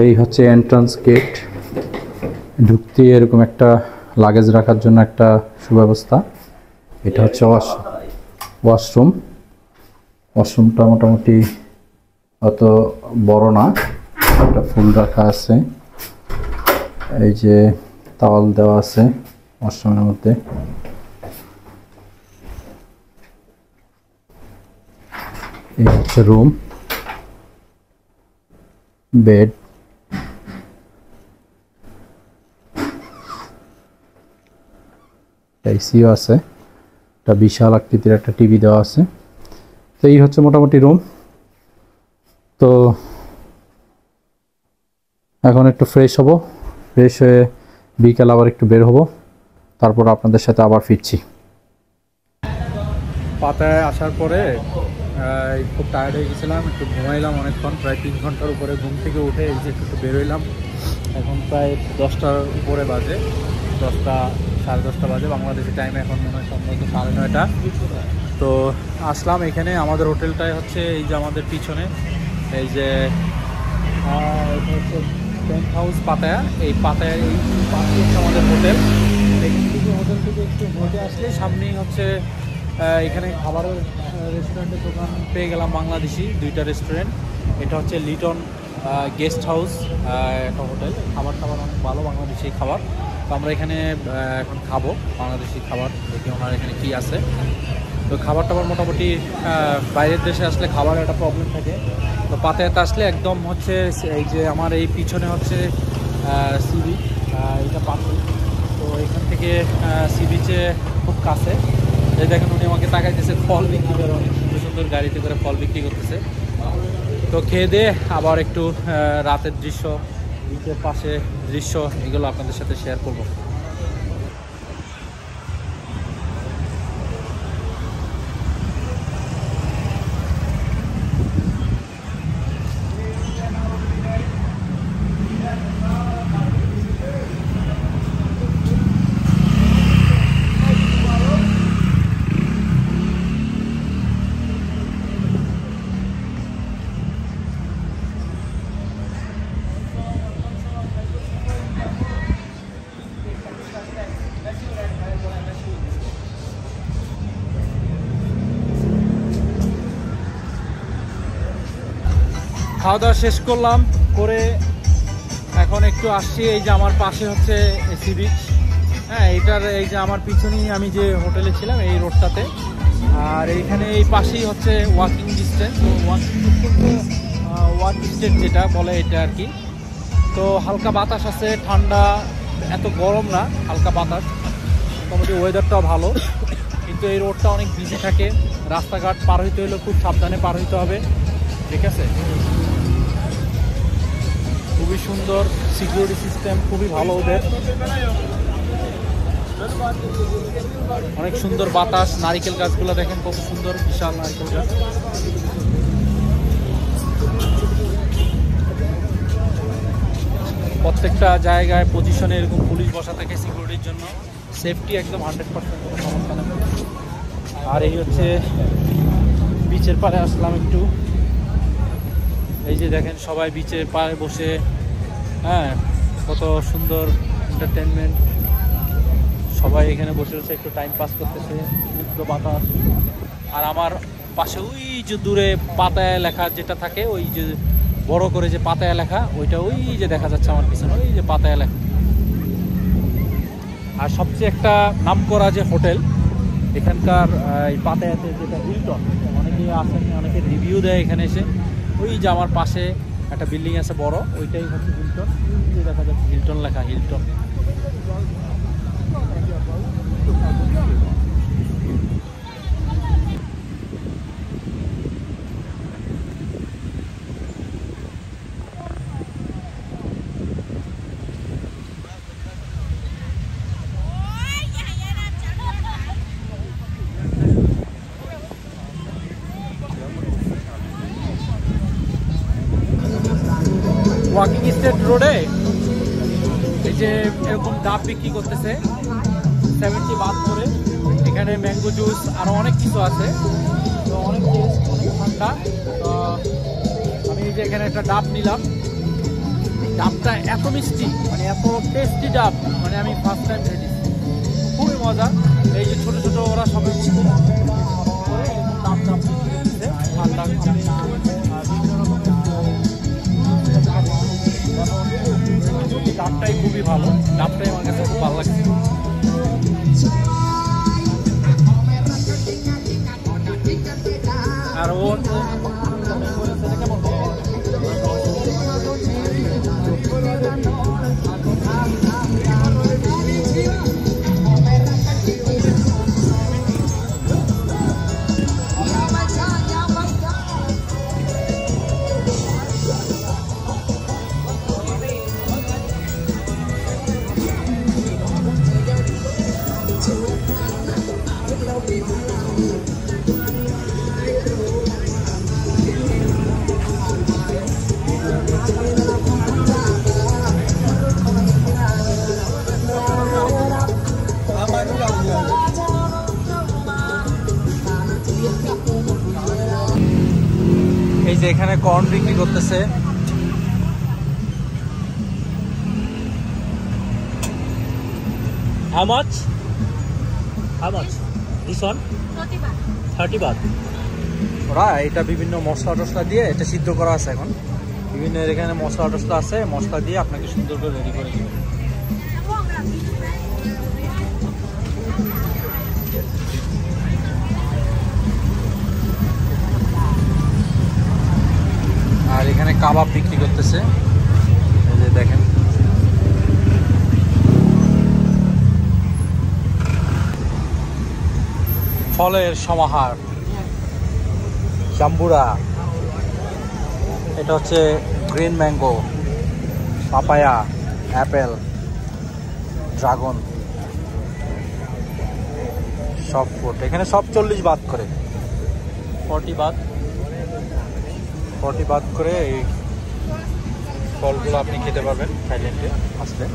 এই হচ্ছে entrance gate. ঢুকতে এরকম একটা লাগেজ রাখার জন্য একটা সুব্যবস্থা। এটা হচ্ছে ওয়াশরুম। ওয়াশরুমটা মোটামুটি অত বড় না, একটা ফুল রাখা আছে। এই যে তাওয়াল দেওয়া আছে ওয়াশরুমের মধ্যে। এই হচ্ছে রুম, বেড, এসিও আছে, একটা বিশাল আকৃতির একটা টিভি দেওয়া আছে। তো এই হচ্ছে মোটামুটি রুম। তো এখন একটু ফ্রেশ হব, ফ্রেশ হয়ে বিকেল আবার একটু বের হব, তারপর আপনাদের সাথে আবার ফিরছি। পাতায় আসার পরে খুব টায়ার্ড হয়ে গেছিলাম, একটু ঘুমাইলাম অনেকক্ষণ, প্রায় 3 ঘন্টার উপরে। ঘুম থেকে উঠে এই যে একটু বেরোইলাম। এখন প্রায় 10টার উপরে বাজে, 10টা সাড়ে 10টা বাজে বাংলাদেশি টাইমে। এখন মনে হয় সম্ভবত 9:30। তো আসলাম এখানে। আমাদের হোটেলটাই হচ্ছে এই যে আমাদের পিছনে, এই যে এটা হচ্ছে টেন্ট হাউস পাতায়া। এই পাতায়ার এই পাশে হচ্ছে আমাদের হোটেল। এখান থেকে হোটেল থেকে একটু হেঁটে আসলে সামনেই হচ্ছে এখানে খাবারের রেস্টুরেন্টের দোকান পেয়ে গেলাম, বাংলাদেশি 2টা রেস্টুরেন্ট। এটা হচ্ছে লিটন গেস্ট হাউস একটা হোটেল। খাবার অনেক ভালো, বাংলাদেশি খাবার। তো আমরা এখানে এখন খাবো বাংলাদেশি খাবার, দেখি ওনার এখানে কি আছে। তো খাবার টাবার মোটামুটি বাইরের দেশে আসলে খাবার একটা প্রবলেম থাকে। তো পাতায়াতে আসলে একদম হচ্ছে এই যে আমার এই পিছনে হচ্ছে সি বিচ, এটা পাশে। তো এখান থেকে সি বিচে খুব কাছে। এই দেখেন উনি আমাকে তাকাইতেছে, ফল বিক্রি করে, অনেক সুন্দর সুন্দর গাড়িতে করে ফল বিক্রি করতেছে। তো খেয়ে দিয়ে আবার একটু রাতের দৃশ্য, বিচের পাশে দৃশ্য, এগুলো আপনাদের সাথে শেয়ার করবো। খাওয়া দাওয়া শেষ করলাম, করে এখন একটু আসছি। এই যে আমার পাশে হচ্ছে সি বিচ, হ্যাঁ, এইটার এই যে আমার পিছনেই আমি যে হোটেলে ছিলাম এই রোডটাতে। আর এইখানে এই পাশেই হচ্ছে ওয়াকিং ডিস্টেন্স, ওয়াক স্টেট যেটা বলে এটা আর কি। তো হালকা বাতাস আছে, ঠান্ডা, এত গরম না, হালকা বাতাস, মোটামুটি ওয়েদারটাও ভালো। কিন্তু এই রোডটা অনেক বিজি থাকে, রাস্তাঘাট পার হইতে হলে খুব সাবধানে পার হইতে হবে, ঠিক আছে। খুবই সুন্দর সিকিউরিটি সিস্টেম, খুবই ভালো ওদের। অনেক সুন্দর বাতাস, নারিকেল গাছগুলো দেখেন কত সুন্দর, বিশাল নারিকেল গাছ। প্রত্যেকটা জায়গায় পজিশনে এরকম পুলিশ বসা থাকে সিকিউরিটির জন্য, সেফটি একদম 100%, কোনো সমস্যা নেই। আর এই হচ্ছে বিচের পাড়ে আসলাম একটু। এই যে দেখেন সবাই বিচের পাড়ে বসে, হ্যাঁ, কত সুন্দর এন্টারটেনমেন্ট। সবাই এখানে বসে বসে একটু টাইম পাস করতেছে, মুক্ত বাতাস। আর আমার পাশে ওই যে দূরে পাতায়া লেখা যেটা থাকে, ওই যে বড় করে যে পাতায়া লেখা, ওইটা ওই যে দেখা যাচ্ছে আমার পিছনে, ওই যে পাতায়া লেখা। আর সবচেয়ে একটা নামকরা যে হোটেল এখানকার এই পাতায়াতে, যেটা হিলটন, অনেকেই আসেন, অনেকে রিভিউ দেয় এখানে এসে। ওই যে আমার পাশে একটা বিল্ডিং আছে বড়, ওইটাই হচ্ছে হিলটন। দেখা যাচ্ছে হিলটন লেখা, হিলটন। ওয়াকিং স্টেট রোডে এই যে এরকম ডাব বিক্রি করতেছে 70 বাদ করে। এখানে ম্যাঙ্গো জুস আরো অনেক কিছু আছে, তো অনেক টেস্ট, অনেক ঠান্ডা। তো আমি এই যে এখানে একটা ডাব নিলাম, ডাবটা এত মিষ্টি, মানে এত টেস্টি ডাব, মানে আমি ফার্স্ট টাইম খেয়েছি, খুবই মজা। এই যে ছোট ছোট ওরা সবাই ডাব ডাব দিচ্ছে ঠান্ডা, ডাবটাই খুবই ভালো, ডাবটাই আমার কাছে খুব ভালো লাগছে। আর ওর এই যে এখানে কর্ন বিক্রি করতেছে। How much? How much? This one? 30 baht. ওরা এটা বিভিন্ন মশলা টসলা দিয়ে এটা সিদ্ধ করা আছে, এখন বিভিন্ন এখানে মশলা টসলা আছে, মশলা দিয়ে আপনাকে সুন্দর করে রেডি করে দিবে। আর এখানে কাবাব বিক্রি করতেছে, এই যে দেখেন। ফলের সমাহার, জাম্বুরা, এটা হচ্ছে green mango, papaya, Apple, dragon, সব ফ্রুট এখানে সব 40 বাত করে, 40 বাত করে এই ফলগুলো আপনি খেতে পারবেন থাইল্যান্ডে আসলে।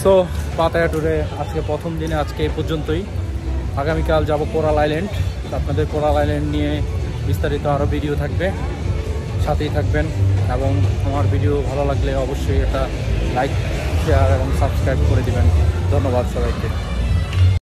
সো পাতায়া ট্যুরে আজকে প্রথম দিনে আজকে এই পর্যন্তই। আগামীকাল যাব কোরাল আইল্যান্ড। আপনাদের কোরাল আইল্যান্ড নিয়ে বিস্তারিত আরও ভিডিও থাকবে, সাথেই থাকবেন। এবং আমার ভিডিও ভালো লাগলে অবশ্যই এটা লাইক, শেয়ার এবং সাবস্ক্রাইব করে দিবেন। ধন্যবাদ সবাইকে।